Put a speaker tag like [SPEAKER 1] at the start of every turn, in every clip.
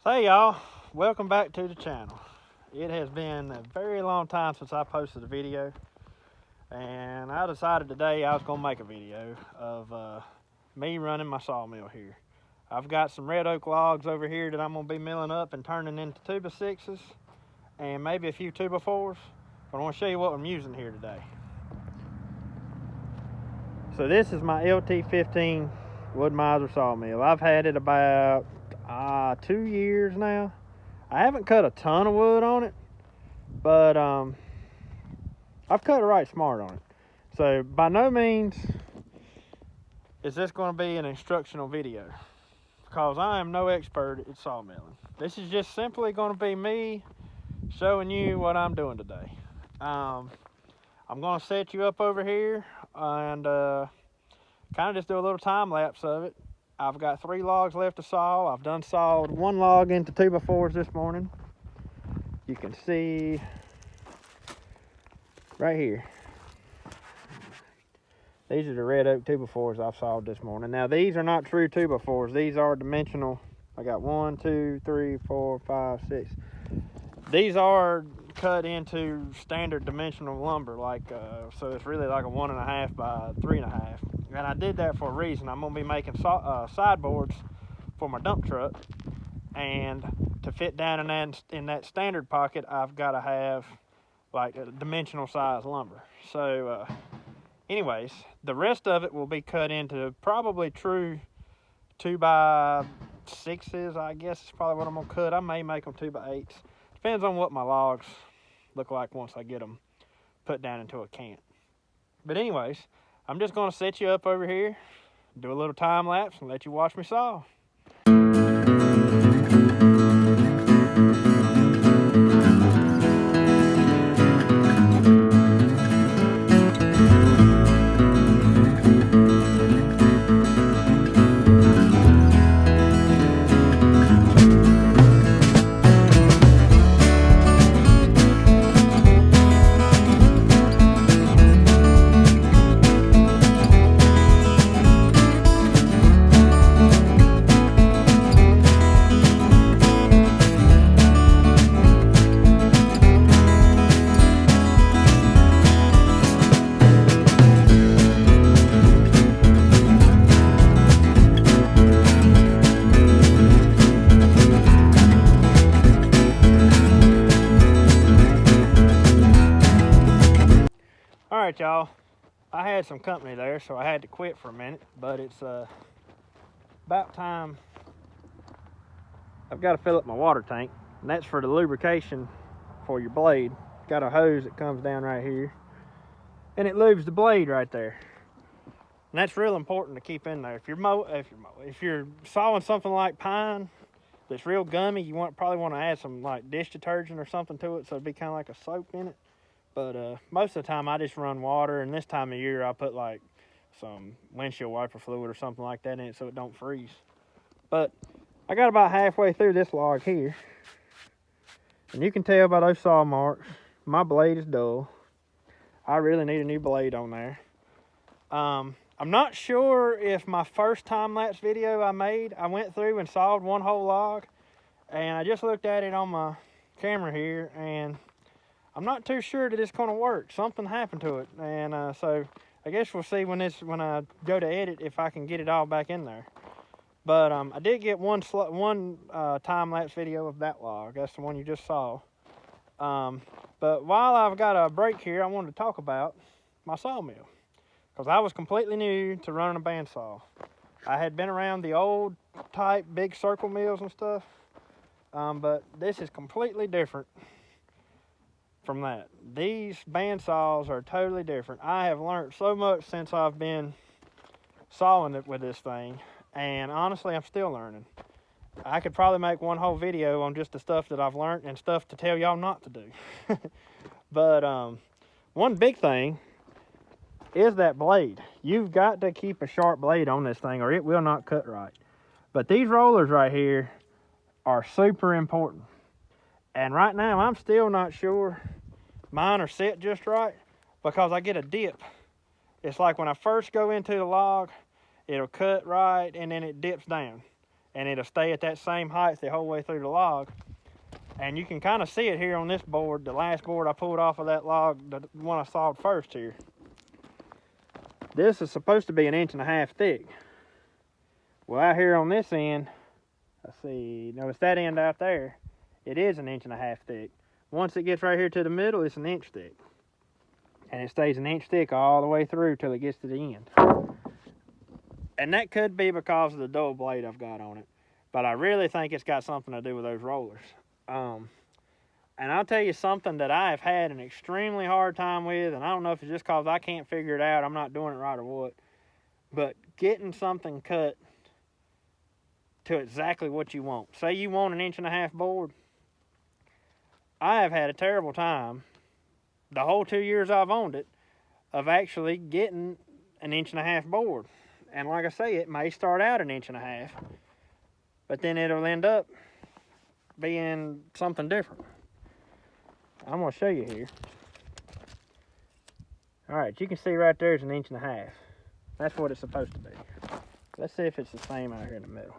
[SPEAKER 1] Hey y'all, welcome back to the channel. It has been a very long time since I posted a video, and I decided today I was going to make a video of me running my sawmill here. I've got some red oak logs over here that I'm going to be milling up and turning into 2x6s and maybe a few 2x4s, but I want to show you what I'm using here today. So this is my LT15 Woodmizer sawmill. I've had it about 2 years now. I haven't cut a ton of wood on it, but I've cut it right smart on it. So by no means is this going to be an instructional video, because I am no expert at sawmilling. This is just simply going to be me showing you what I'm doing today. I'm going to set you up over here and kind of just do a little time lapse of it. I've got 3 logs left to saw. I've done sawed 1 log into 2x4s this morning. You can see right here. These are the red oak 2x4s I've sawed this morning. Now these are not true 2x4s. These are dimensional. I got 1, 2, 3, 4, 5, 6. These are cut into standard dimensional lumber, so it's really like a 1.5 by 3.5. And I did that for a reason. I'm going to be making sideboards for my dump truck, and to fit down in that standard pocket, I've got to have like a dimensional size lumber. So anyways, the rest of it will be cut into probably true 2x6s, I guess is probably what I'm going to cut. I may make them 2x8s. Depends on what my logs look like once I get them put down into a can. But anyways, I'm just going to set you up over here, do a little time lapse, and let you watch me saw. Alright y'all, I had some company there, so I had to quit for a minute, but it's about time. I've got to fill up my water tank, and that's for the lubrication for your blade. Got a hose that comes down right here, and it lubes the blade right there. And that's real important to keep in there. If you're sawing something like pine that's real gummy, you probably want to add some like dish detergent or something to it, so it'd be kind of like a soap in it. But most of the time I just run water, and this time of year I put like some windshield wiper fluid or something like that in it so it don't freeze. But I got about halfway through this log here, and you can tell by those saw marks, my blade is dull. I really need a new blade on there. I'm not sure if my first time-lapse video I made, I went through and sawed 1 whole log, and I just looked at it on my camera here, and I'm not too sure that it's going to work. Something happened to it, and so I guess we'll see when I go to edit if I can get it all back in there. But I did get one time-lapse video of that log. That's the one you just saw. But while I've got a break here, I wanted to talk about my sawmill, because I was completely new to running a bandsaw. I had been around the old type big circle mills and stuff, but this is completely different from that. These bandsaws are totally different. I have learned so much since I've been sawing it with this thing, and honestly I'm still learning. I could probably make 1 whole video on just the stuff that I've learned and stuff to tell y'all not to do. But one big thing is that blade. You've got to keep a sharp blade on this thing or it will not cut right. But these rollers right here are super important. And right now I'm still not sure mine are set just right, because I get a dip. It's like when I first go into the log, it'll cut right and then it dips down. and it'll stay at that same height the whole way through the log. And you can kind of see it here on this board, the last board I pulled off of that log, the one I sawed first here. This is supposed to be 1.5 inches thick. Well, out here on this end, let's see, notice that end out there, it is 1.5 inches thick. Once it gets right here to the middle, it's 1 inch thick. And it stays 1 inch thick all the way through till it gets to the end. And that could be because of the dull blade I've got on it. But I really think it's got something to do with those rollers. And I'll tell you something that I have had an extremely hard time with, and I don't know if it's just because I can't figure it out, I'm not doing it right or what, but getting something cut to exactly what you want. Say you want 1.5 inch board. I have had a terrible time the whole 2 years I've owned it of actually getting 1.5 inch board. And like I say, it may start out 1.5 inches, but then it'll end up being something different. I'm going to show you here. All right, you can see right there's 1.5 inches. That's what it's supposed to be. Let's see if it's the same out here in the middle.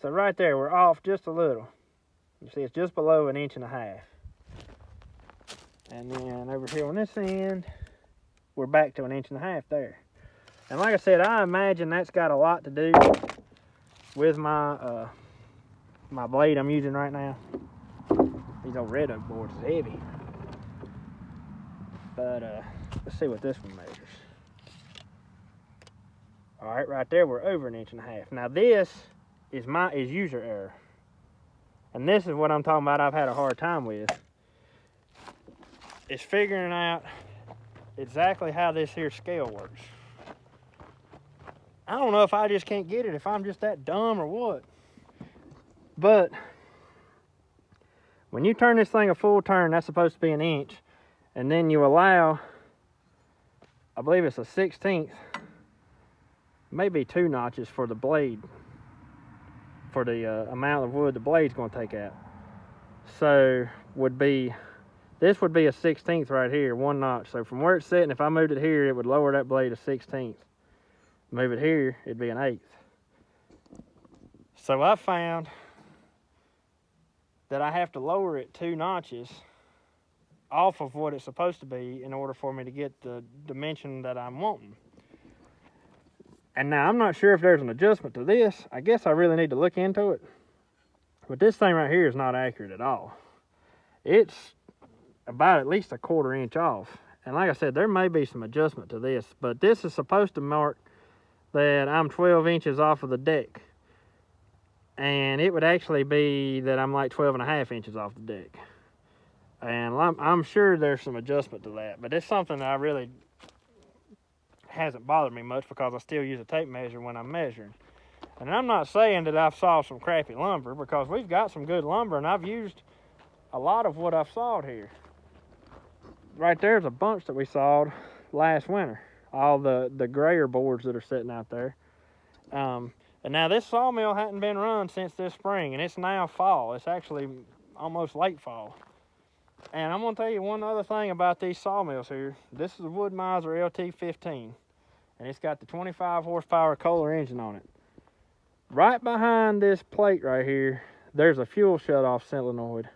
[SPEAKER 1] So right there, we're off just a little. You see, it's just below 1.5 inches. And then over here on this end, we're back to 1.5 inches there. And like I said, I imagine that's got a lot to do with my my blade I'm using right now. These old red oak boards is heavy. But let's see what this one measures. All right, right there we're over 1.5 inches. Now this is user error. And this is what I'm talking about I've had a hard time with. It's figuring out exactly how this here scale works. I don't know if I just can't get it, if I'm just that dumb or what. But when you turn this thing a full turn, that's supposed to be 1 inch. And then you allow, I believe it's a 1/16, maybe 2 notches for the blade, for the amount of wood the blade's going to take out. So this would be a 1/16 right here, 1 notch. So from where it's sitting, if I moved it here, it would lower that blade a 1/16. Move it here, it'd be 1/8. So I found that I have to lower it 2 notches off of what it's supposed to be in order for me to get the dimension that I'm wanting. And now I'm not sure if there's an adjustment to this. I guess I really need to look into it. But this thing right here is not accurate at all. It's about at least 1/4 inch off. And like I said, there may be some adjustment to this, but this is supposed to mark that I'm 12 inches off of the deck. And it would actually be that I'm like 12.5 inches off the deck. And I'm sure there's some adjustment to that, but it's something that I really hasn't bothered me much because I still use a tape measure when I'm measuring. And I'm not saying that I've sawed some crappy lumber, because we've got some good lumber and I've used a lot of what I've sawed here. Right there's a bunch that we sawed last winter. All the grayer boards that are sitting out there. And now this sawmill hadn't been run since this spring, and it's now fall. It's actually almost late fall. And I'm going to tell you one other thing about these sawmills here. This is a Woodmizer LT15, and it's got the 25 horsepower Kohler engine on it. Right behind this plate right here, there's a fuel shutoff solenoid.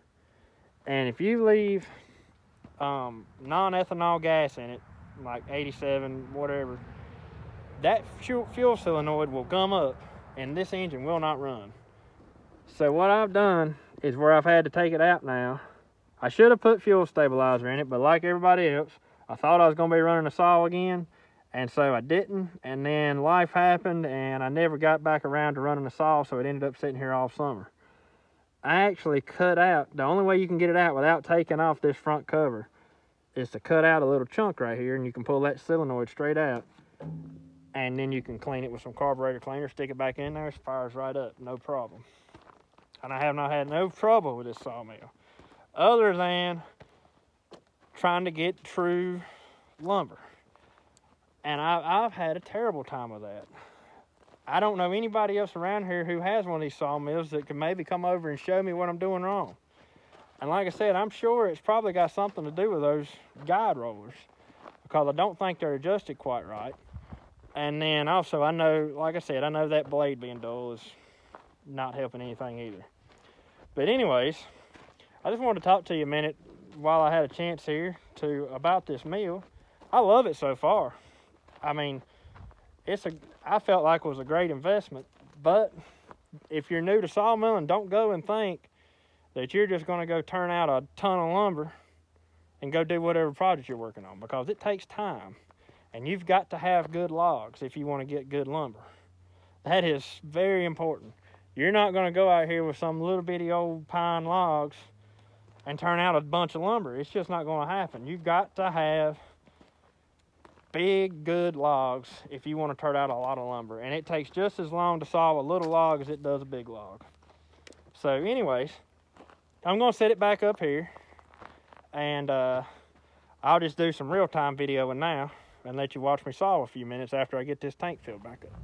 [SPEAKER 1] And if you leave non-ethanol gas in it, like 87, whatever, that fuel solenoid will gum up and this engine will not run. So what I've done is, where I've had to take it out now, I should have put fuel stabilizer in it, but like everybody else, I thought I was going to be running a saw again, and so I didn't. And then life happened and I never got back around to running a saw, so it ended up sitting here all summer. I actually cut out, the only way you can get it out without taking off this front cover is to cut out a little chunk right here, and you can pull that solenoid straight out, and then you can clean it with some carburetor cleaner, stick it back in there, it fires right up, no problem. And I have not had no trouble with this sawmill, other than trying to get true lumber. And I've had a terrible time with that. I don't know anybody else around here who has one of these sawmills that could maybe come over and show me what I'm doing wrong. And like I said, I'm sure it's probably got something to do with those guide rollers, because I don't think they're adjusted quite right. And then also, I know, like I said, I know that blade being dull is not helping anything either. But anyways, I just wanted to talk to you a minute while I had a chance here about this mill. I love it so far. I mean, I felt like it was a great investment. But if you're new to sawmilling, don't go and think that you're just going to go turn out a ton of lumber and go do whatever project you're working on, because it takes time. And you've got to have good logs if you want to get good lumber. That is very important. You're not going to go out here with some little bitty old pine logs and turn out a bunch of lumber. It's just not going to happen. You've got to have big, good logs if you want to turn out a lot of lumber. And it takes just as long to saw a little log as it does a big log. So anyways, I'm going to set it back up here. And I'll just do some real-time videoing now and let you watch me saw a few minutes after I get this tank filled back up.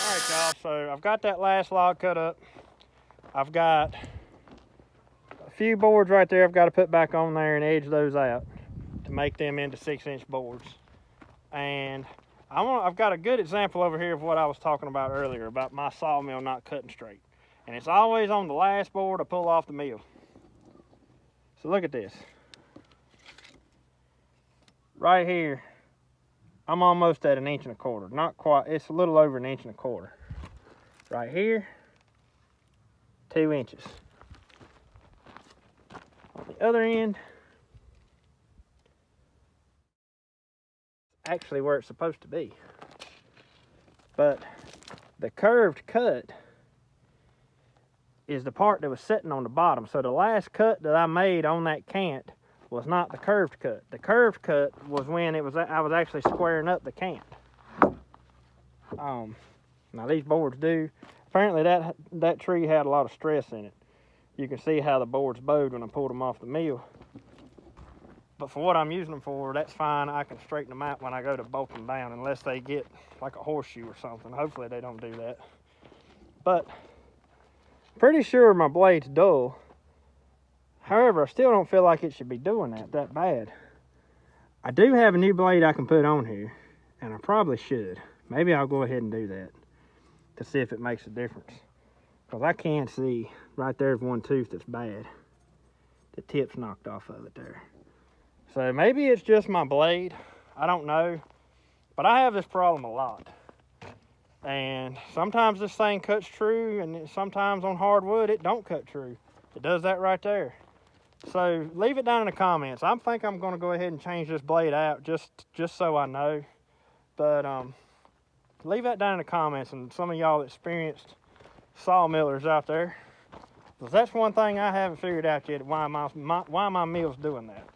[SPEAKER 1] Alright y'all, so I've got that last log cut up. I've got a few boards right there I've got to put back on there and edge those out to make them into 6-inch boards. And I've got a good example over here of what I was talking about earlier about my sawmill not cutting straight. And it's always on the last board I pull off the mill. So look at this. Right here, I'm almost at 1 1/4 inches. Not quite, it's a little over 1 1/4 inches. Right here, 2 inches. On the other end, actually where it's supposed to be. But the curved cut is the part that was sitting on the bottom. So the last cut that I made on that cant was not the curved cut. The curved cut was when I was actually squaring up the cant. Now these boards do, apparently that tree had a lot of stress in it. You can see how the boards bowed when I pulled them off the mill. But for what I'm using them for, that's fine. I can straighten them out when I go to bolt them down, unless they get like a horseshoe or something. Hopefully they don't do that. But pretty sure my blade's dull. However, I still don't feel like it should be doing that bad. I do have a new blade I can put on here, and I probably should. Maybe I'll go ahead and do that to see if it makes a difference. Because I can see right there's one tooth that's bad. The tip's knocked off of it there. So maybe it's just my blade. I don't know. But I have this problem a lot. And sometimes this thing cuts true, and sometimes on hardwood it don't cut true. It does that right there. So leave it down in the comments. I think I'm going to go ahead and change this blade out just so I know. But leave that down in the comments, and some of y'all experienced sawmillers out there, because that's one thing I haven't figured out yet, why my mill's doing that.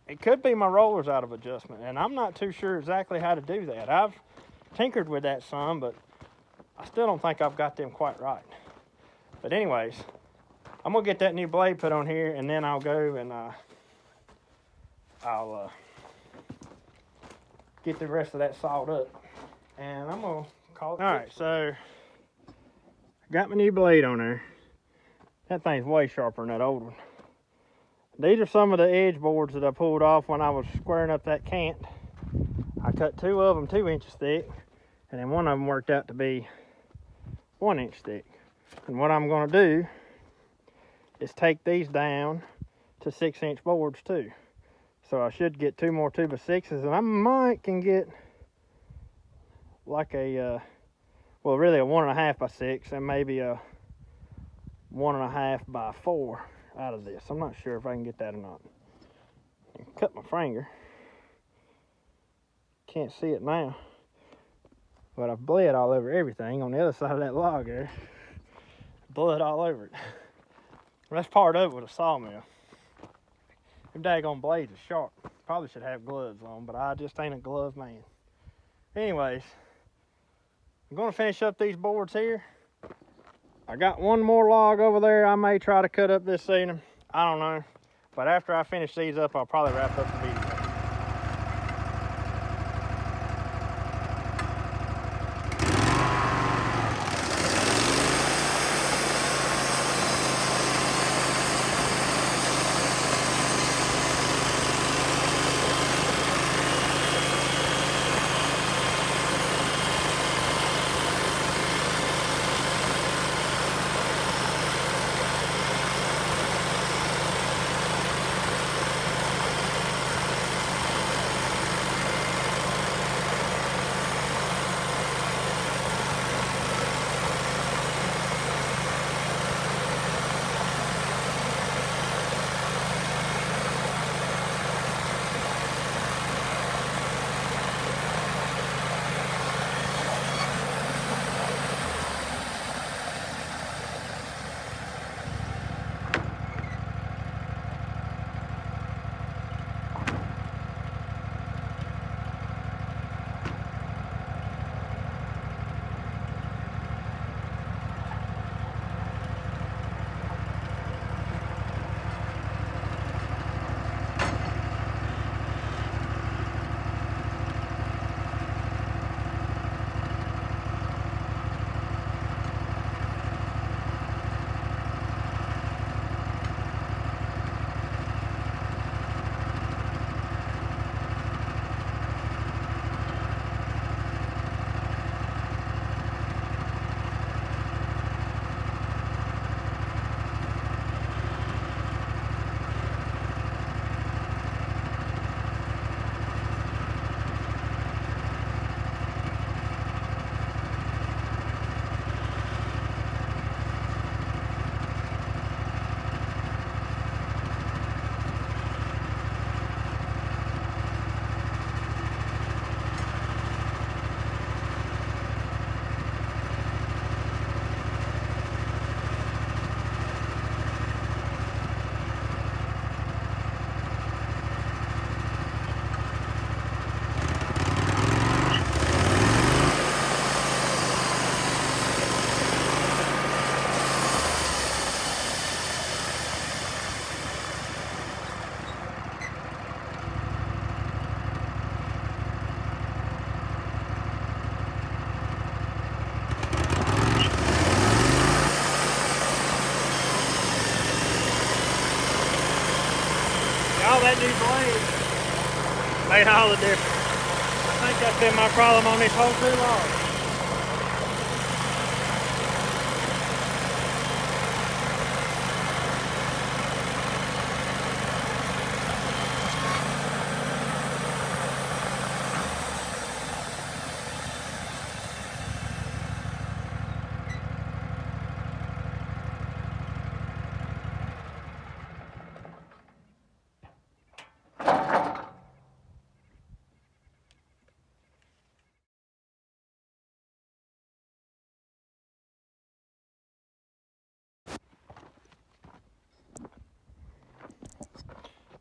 [SPEAKER 1] It could be my roller's out of adjustment, and I'm not too sure exactly how to do that. I've tinkered with that some, but I still don't think I've got them quite right. But anyways, I'm gonna get that new blade put on here, and then I'll go and I'll get the rest of that sawed up, and I'm gonna call it. All right, so I got my new blade on there. That thing's way sharper than that old one. These are some of the edge boards that I pulled off when I was squaring up that cant. I cut 2 of them 2 inches thick, and then one of them worked out to be 1 inch thick. And what I'm going to do is take these down to 6-inch boards too. So I should get 2 more 2x6s, and I might can get like a, well, really a 1.5 by 6 and maybe a 1.5 by 4 out of this. I'm not sure if I can get that or not. Cut my finger. Can't see it now, but I've bled all over everything on the other side of that log there. Blood all over it. Well, that's part of it with a sawmill. Them daggone blades are sharp. Probably should have gloves on, but I just ain't a glove man. Anyways, I'm gonna finish up these boards here. I got one more log over there I may try to cut up this evening. I don't know. But after I finish these up, I'll probably wrap up the video. these blades made all the difference. I think that's been my problem on this whole 2 logs.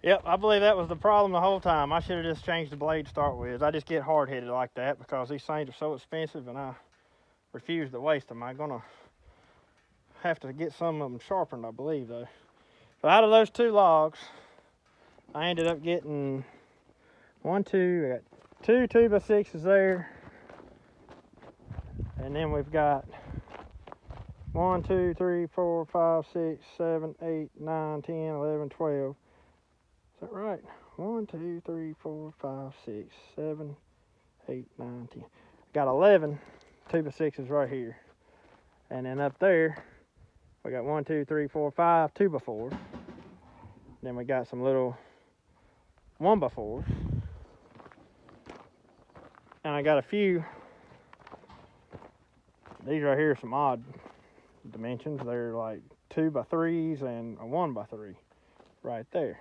[SPEAKER 1] Yep, I believe that was the problem the whole time. I should have just changed the blade to start with. I just get hard-headed like that because these things are so expensive and I refuse to waste them. I'm gonna have to get some of them sharpened, I believe, though. But out of those 2 logs, I ended up getting I got 2 2x6s there. And then we've got 1, 2, 3, 4, 5, 6, 7, 8, 9, 10, 11, 12. Is that right? 1, 2, 3, 4, 5, 6, 7, 8, 9, 10. Got 11 2x6s right here. And then up there, we got 1, 2, 3, 4, 5 2x4s. Then we got some little 1x4s. And I got a few. These right here are some odd dimensions. They're like 2x3s and a 1x3 right there.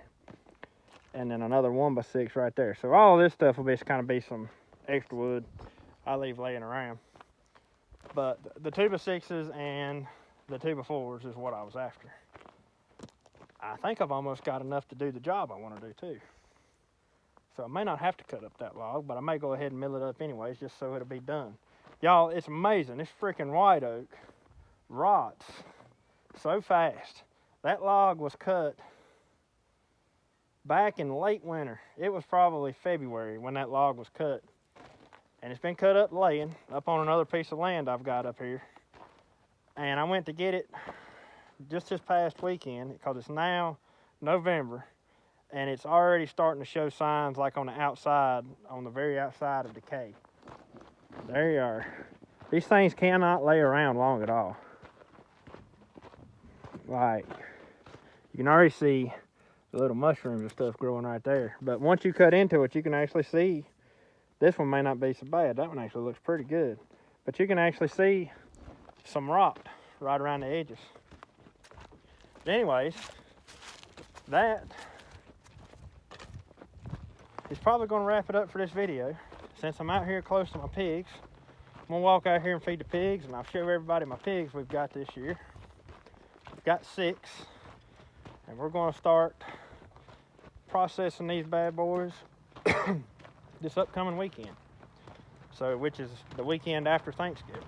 [SPEAKER 1] And then another 1x6 right there. So all this stuff will be kind of be some extra wood I leave laying around. But the 2x6s and the 2x4s is what I was after. I think I've almost got enough to do the job I want to do too. So I may not have to cut up that log, but I may go ahead and mill it up anyways, just so it'll be done. Y'all, it's amazing. This freaking white oak rots so fast. That log was cut back in late winter. It was probably February when that log was cut. And it's been cut up laying up on another piece of land I've got up here. And I went to get it just this past weekend because it's now November and it's already starting to show signs like on the outside, on the very outside of decay. There you are. These things cannot lay around long at all. Like, you can already see the little mushrooms and stuff growing right there. But once you cut into it, you can actually see, this one may not be so bad. That one actually looks pretty good. But you can actually see some rot right around the edges. But anyways, that is probably going to wrap it up for this video. Since I'm out here close to my pigs, I'm going to walk out here and feed the pigs, and I'll show everybody my pigs we've got this year. We've got 6, and we're going to start processing these bad boys this upcoming weekend. So, which is the weekend after Thanksgiving.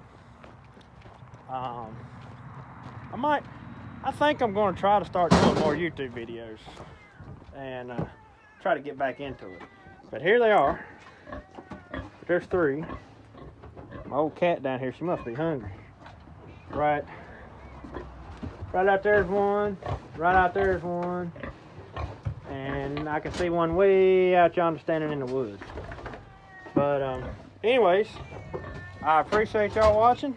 [SPEAKER 1] I think I'm going to try to start doing more YouTube videos and try to get back into it. But here they are. There's 3. My old cat down here, she must be hungry. Right out there's 1. Right out there's 1. And I can see one way out yonder standing in the woods. But anyways, I appreciate y'all watching.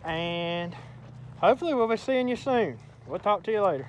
[SPEAKER 1] And hopefully we'll be seeing you soon. We'll talk to you later.